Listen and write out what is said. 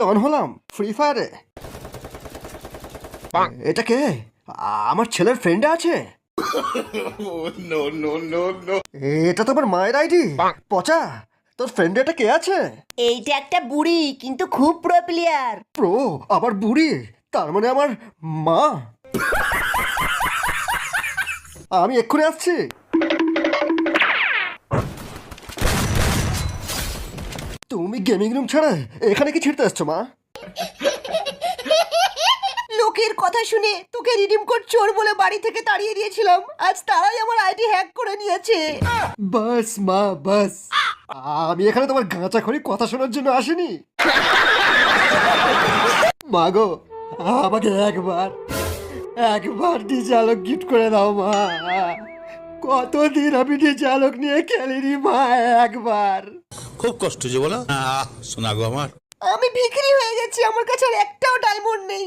On হলাম free ফায়ারে। এটা কে? আমার ছেলের ফ্রেন্ড আছে। এটা তো আমার মায়ের আইডি। পচা, তোর ফ্রেন্ড এটা কে আছে? এইটা একটা বুড়ি কিন্তু খুব প্রো প্লেয়ার। প্রো? আবার বুড়ি? তার মানে আমার মা। আমি এক্ষুনি আসছি। তুমি গেমিং রুম ছাড়া এখানে কি ছিড়তে আসছো মা? লোকের কথা শুনে তোকে রিডিম কোড চোর বলে বাড়ি থেকে তাড়িয়ে দিয়েছিলাম, আজ তারাই আমার আইডি হ্যাক করে নিয়েছে। বাস মা বাস, আমি এখানে তোমার গাঁচাখড়ি কথা শোনার জন্য আসিনি। মাগো, আমাকে একবার একবার ডিজে আলোক গিফট করে দাও মা। কতদিন আমি ডিজে আলোক নিয়ে খেলিনি মা, একবার। খুব কষ্ট যে বলো শোনা গো আমার। আমি ভিখারি হয়ে গেছি, আমার কাছে আর একটাও ডায়মন্ড নেই।